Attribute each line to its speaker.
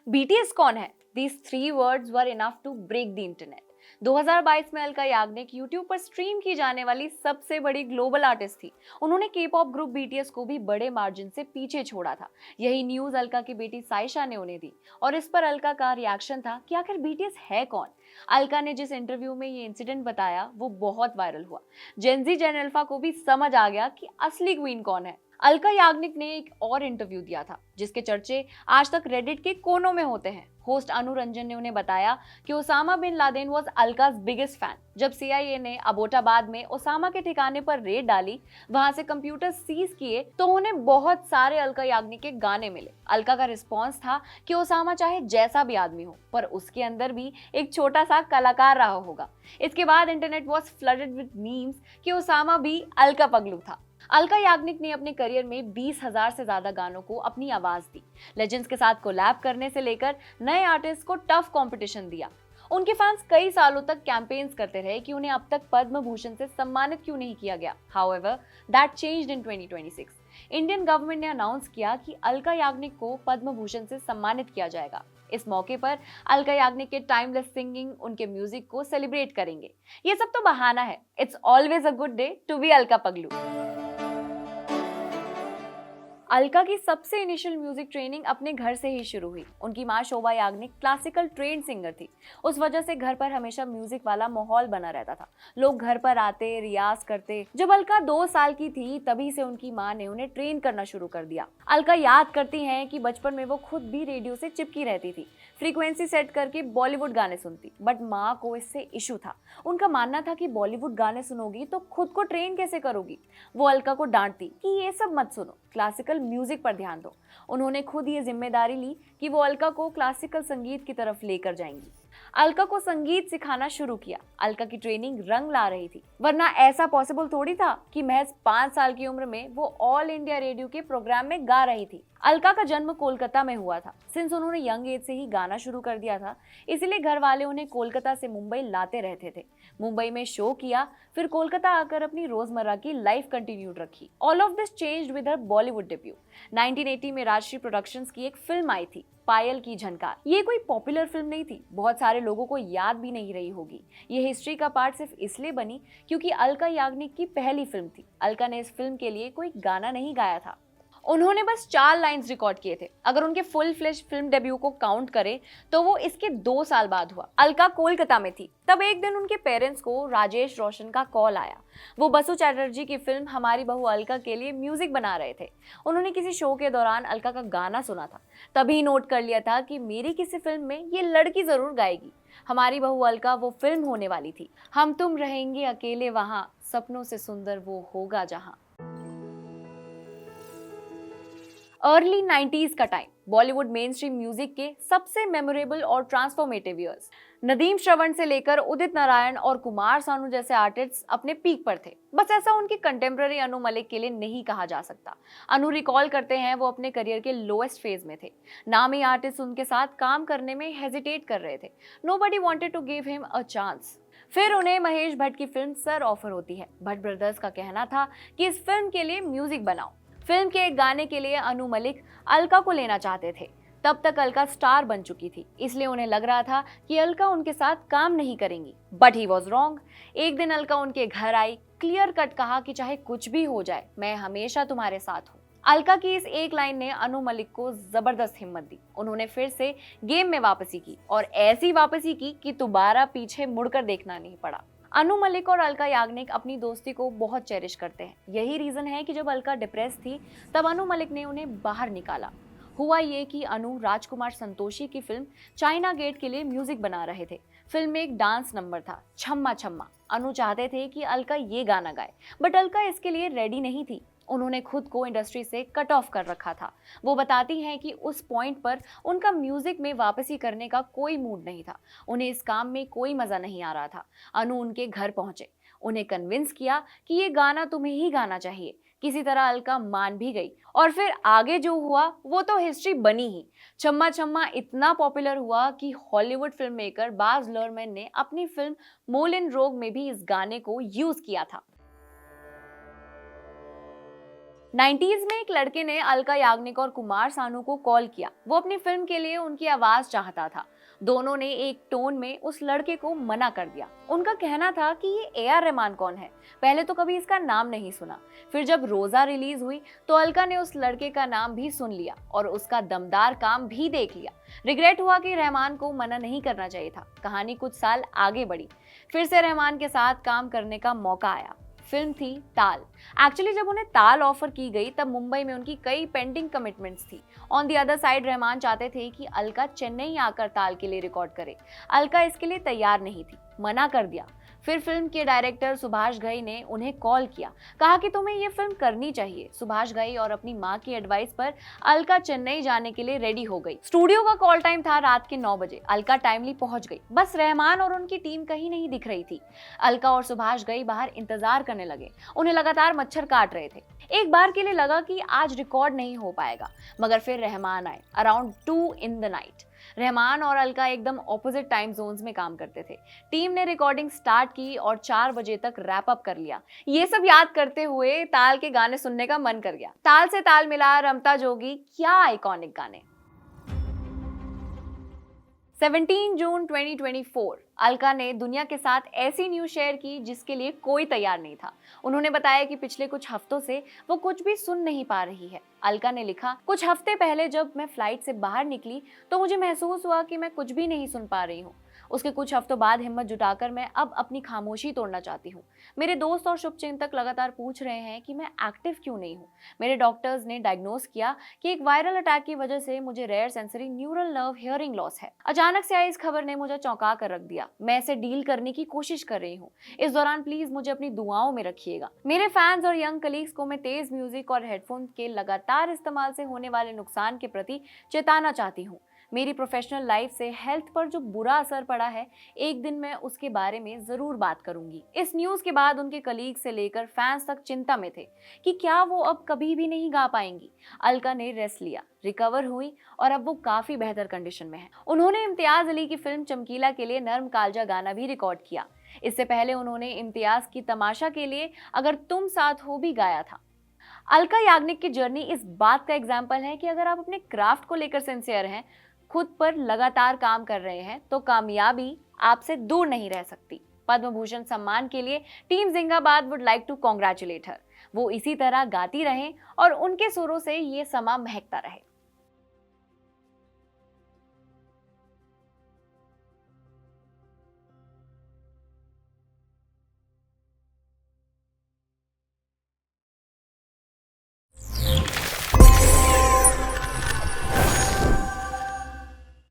Speaker 1: BTS कौन है? These three words were enough to break the internet. 2022 में Alka Yagnik YouTube पर स्ट्रीम की जाने वाली सबसे बड़ी ग्लोबल आर्टिस्ट थी। उन्होंने के-पॉप ग्रुप बीटीएस को भी बड़े मार्जिन से पीछे छोड़ा था। यही न्यूज अलका की बेटी साइशा ने उन्हें दी और इस पर अलका का रिएक्शन था कि आखिर बीटीएस है कौन। अलका ने जिस इंटरव्यू में ये इंसिडेंट बताया वो बहुत वायरल हुआ। जेनजी जेन अल्फा को भी समझ आ गया कि असली क्वीन कौन है। अलका याग्निक ने एक और इंटरव्यू दिया था जिसके चर्चे आज तक रेडिट के कोनों में होते हैं। होस्ट अनु रंजन ने उन्हें बताया कि Osama bin Laden was Alka's biggest fan. जब सीआईए ने अबोटाबाद में ओसामा के ठिकाने पर रेड डाली, वहां से कंप्यूटर सीज किए तो उन्हें बहुत सारे अलका याग्निक के गाने मिले। अलका का रिस्पॉन्स था कि ओसामा चाहे जैसा भी आदमी हो पर उसके अंदर भी एक छोटा सा कलाकार रहा होगा। इसके बाद internet was flooded with memes कि ओसामा भी अलका पगलू था। अलका याग्निक ने अपने करियर में 20,000 से ज्यादा गानों को अपनी आवाज दी। लेजेंड्स के साथ कोलैब करने से लेकर नए आर्टिस्ट को टफ कंपटीशन दिया। उनके फैंस कई सालों तक कैंपेन्स करते रहे कि उन्हें अब तक पद्म भूषण से सम्मानित क्यों नहीं किया गया। However, that changed in 2026। Indian government ने अनाउंस किया कि अलका याग्निक को पद्म भूषण से सम्मानित किया जाएगा। इस मौके पर अलका याग्निक के टाइमलेस सिंगिंग, उनके म्यूजिक को सेलिब्रेट करेंगे। ये सब तो बहाना है। It's always a good day to be Alka पगलू। Alka की सबसे इनिशियल म्यूजिक ट्रेनिंग अपने घर से ही शुरू हुई। उनकी माँ शोभा याग्निक क्लासिकल ट्रेन्ड सिंगर थी। उस वजह से घर पर हमेशा म्यूजिक वाला माहौल बना रहता था। लोग घर पर आते, रियाज करते। जब अलका 2 साल की थी तभी से उनकी माँ ने उन्हें ट्रेन करना शुरू कर दिया। अलका याद करती हैं कि बचपन में वो खुद भी रेडियो से चिपकी रहती थी, फ्रीक्वेंसी सेट करके बॉलीवुड गाने सुनती। बट माँ को इससे इशू था। उनका मानना था कि बॉलीवुड गाने सुनोगी तो खुद को ट्रेन कैसे करोगी। वो अलका को डांटती कि ये सब मत सुनो, क्लासिकल म्यूजिक पर ध्यान दो। उन्होंने खुद ये जिम्मेदारी ली कि वो अलका को क्लासिकल संगीत की तरफ लेकर जाएंगी। अलका को संगीत सिखाना शुरू किया। अलका की ट्रेनिंग रंग ला रही थी, वरना ऐसा पॉसिबल थोड़ी था कि महज 5 साल की उम्र में वो ऑल इंडिया रेडियो के प्रोग्राम में गा रही थी। अलका का जन्म कोलकाता में हुआ था। सिंस उन्होंने यंग एज से ही गाना शुरू कर दिया था, इसीलिए घर वाले उन्हें कोलकाता से मुंबई लाते रहते थे। मुंबई में शो किया, फिर कोलकाता आकर अपनी रोजमर्रा की लाइफ कंटिन्यूड रखी। All of this changed with her Bollywood debut. 1980 में राजश्री प्रोडक्शंस की एक फिल्म आई थी, पायल की झनकार। ये कोई पॉपुलर फिल्म नहीं थी, बहुत सारे लोगों को याद भी नहीं रही होगी। ये हिस्ट्री का पार्ट सिर्फ इसलिए बनी क्योंकि अलका याग्निक की पहली फिल्म थी। अलका ने इस फिल्म के लिए कोई गाना नहीं गाया था, उन्होंने बस 4 लाइंस रिकॉर्ड किए थे। अगर उनके फुल फ्लेश फिल्म डेब्यू को काउंट करें तो वो इसके 2 साल बाद हुआ। अलका कोलकाता में थी, तब एक दिन उनके पेरेंट्स को राजेश रोशन का कॉल आया। वो बसु चैटर्जी की फिल्म हमारी बहू अलका के लिए म्यूजिक बना रहे थे। उन्होंने किसी शो के दौरान अलका का गाना सुना था, तभी नोट कर लिया था कि मेरी किसी फिल्म में ये लड़की जरूर गाएगी। हमारी बहू अलका वो फिल्म होने वाली थी। हम तुम रहेंगे अकेले वहां, सपनों से सुंदर वो होगा जहां। अर्ली 90s का time Bollywood main stream music के सबसे मेमोरेबल और ट्रांसफॉर्मेटिव ईयर्स। नदीम श्रवण से लेकर उदित नारायण और कुमार सानू जैसे आर्टिस्ट अपने पीक पर थे। बस ऐसा उनकी कंटेम्प्रेरी अनु मलिक के लिए नहीं कहा जा सकता। अनु रिकॉल करते हैं वो अपने करियर के लोएस्ट फेज में थे। नामी आर्टिस्ट उनके साथ काम करने में हेजिटेट कर रहे थे। Nobody wanted to give him a chance. फिर उन्हें महेश भट्ट की फिल्म सर ऑफर होती है। भट्ट ब्रदर्स का कहना था कि इस फिल्म के लिए म्यूजिक बनाओ। फिल्म के एक गाने के लिए अनु मलिक अलका को लेना चाहते थे। तब तक अलका स्टार बन चुकी थी, इसलिए उन्हें लग रहा था कि अलका उनके साथ काम नहीं करेंगी। But he was wrong. एक दिन अलका उनके घर आई, क्लियर कट कहा कि चाहे कुछ भी हो जाए मैं हमेशा तुम्हारे साथ हूँ। अलका की इस एक लाइन ने अनु मलिक को जबरदस्त हिम्मत दी। उन्होंने फिर से गेम में वापसी की और ऐसी वापसी की कि दोबारा पीछे मुड़कर देखना नहीं पड़ा। अनु मलिक और अलका याग्निक अपनी दोस्ती को बहुत चेरिश करते हैं। यही रीजन है कि जब अलका डिप्रेस थी तब अनु मलिक ने उन्हें बाहर निकाला। हुआ ये कि अनु राजकुमार संतोषी की फिल्म चाइना गेट के लिए म्यूजिक बना रहे थे। फिल्म में एक डांस नंबर था, छम्मा छम्मा। अनु चाहते थे कि अलका ये गाना गाए, बट अलका इसके लिए रेडी नहीं थी। उन्होंने खुद को इंडस्ट्री से कट ऑफ कर रखा था। वो बताती हैं कि उस पॉइंट पर उनका म्यूजिक में वापसी करने का कोई मूड नहीं था। उन्हें इस काम में कोई मजा नहीं आ रहा था। अनु उनके घर पहुंचे, उन्हें कन्विंस किया कि ये गाना तुम्हें ही गाना चाहिए। किसी तरह अलका मान भी गई और फिर आगे जो हुआ वो तो हिस्ट्री बनी ही। छम्मा छम्मा इतना पॉपुलर हुआ कि हॉलीवुड फिल्म मेकर बाज लुhrmann ने अपनी फिल्म मोलिन रोग में भी इस गाने को यूज किया था। 90s में एक लड़के ने अलका याग्निक और कुमार सानू को कॉल किया। वो अपनी फिल्म के लिए उनकी आवाज चाहता था। दोनों ने एक टोन में उस लड़के को मना कर दिया। उनका कहना था कि ये AR रहमान कौन है, पहले तो कभी इसका नाम नहीं सुना। फिर जब रोजा रिलीज हुई तो अलका ने उस लड़के का नाम भी सुन लिया और उसका दमदार काम भी देख लिया। रिग्रेट हुआ कि रहमान को मना नहीं करना चाहिए था। कहानी कुछ साल आगे बढ़ी, फिर से रहमान के साथ काम करने का मौका आया। फिल्म थी ताल। एक्चुअली जब उन्हें ताल ऑफर की गई तब मुंबई में उनकी कई पेंडिंग कमिटमेंट्स थी। On the other side Rahman चाहते थे कि अलका चेन्नई आकर ताल के लिए रिकॉर्ड करे। अलका इसके लिए तैयार नहीं थी, मना कर दिया। फिर फिल्म के डायरेक्टर सुभाष घई ने उन्हें कॉल किया, कहा कि तुम्हें ये फिल्म करनी चाहिए। सुभाष घई और अपनी मां की एडवाइस पर अलका चेन्नई जाने के लिए रेडी हो गई। स्टूडियो का कॉल टाइम था रात के 9 बजे। अलका टाइमली पहुंच गई, बस रहमान और उनकी टीम कहीं नहीं दिख रही थी। अलका और सुभाष घई बाहर इंतजार करने लगे। उन्हें लगातार मच्छर काट रहे थे। एक बार के लिए लगा कि आज रिकॉर्ड नहीं हो पाएगा, मगर फिर रहमान आए around 2 in the night। Rahman और अलका एकदम ऑपोजिट टाइम जोन्स में काम करते थे। टीम ने रिकॉर्डिंग स्टार्ट की और 4 बजे तक रैप अप कर लिया। ये सब याद करते हुए ताल के गाने सुनने का मन कर गया। ताल से ताल मिला, रमता जोगी, क्या आइकॉनिक गाने। 17 जून 2024 अलका ने दुनिया के साथ ऐसी न्यूज शेयर की जिसके लिए कोई तैयार नहीं था। उन्होंने बताया कि पिछले कुछ हफ्तों से वो कुछ भी सुन नहीं पा रही है। अलका ने लिखा, कुछ हफ्ते पहले जब मैं फ्लाइट से बाहर निकली तो मुझे महसूस हुआ कि मैं कुछ भी नहीं सुन पा रही हूँ। उसके कुछ हफ्तों बाद हिम्मत जुटाकर मैं अब अपनी खामोशी तोड़ना चाहती हूँ। मेरे दोस्त और शुभचिंतक लगातार पूछ रहे हैं कि मैं एक्टिव क्यों नहीं हूँ। मेरे डॉक्टर्स ने डायग्नोज किया कि एक वायरल अटैक की वजह से मुझे rare sensory neural nerve hearing loss है। अचानक से आई इस खबर ने मुझे चौंका कर रख दिया। मैं इसे डील करने की कोशिश कर रही हूँ। इस दौरान प्लीज मुझे अपनी दुआओं में रखिएगा। मेरे फैंस और यंग कलीग्स को मैं तेज म्यूजिक और हेडफोन के लगातार इस्तेमाल से होने वाले नुकसान के प्रति चेताना चाहती हूँ। मेरी प्रोफेशनल लाइफ से हेल्थ पर जो बुरा असर पड़ा है, एक दिन मैं उसके बारे में जरूर बात करूंगी। इस न्यूज के बाद उनके कलीग से लेकर फैंस तक चिंता में थे कि क्या वो अब कभी भी नहीं गा पाएंगी। अलका ने रेस्ट लिया, रिकवर हुई और अब वो काफी बेहतर कंडीशन में है। उन्होंने इम्तियाज अली की फिल्म चमकीला के लिए नर्म कालजा गाना भी रिकॉर्ड किया। इससे पहले उन्होंने इम्तियाज की तमाशा के लिए अगर तुम साथ हो भी गाया था। अलका याग्निक की जर्नी इस बात का एग्जाम्पल है कि अगर आप अपने क्राफ्ट को लेकर सिंसियर हैं, खुद पर लगातार काम कर रहे हैं, तो कामयाबी आपसे दूर नहीं रह सकती। पद्म भूषण सम्मान के लिए टीम जिंदाबाद वुड लाइक टू कॉन्ग्रेचुलेट हर। वो इसी तरह गाती रहें और उनके सुरों से ये समा महकता रहे।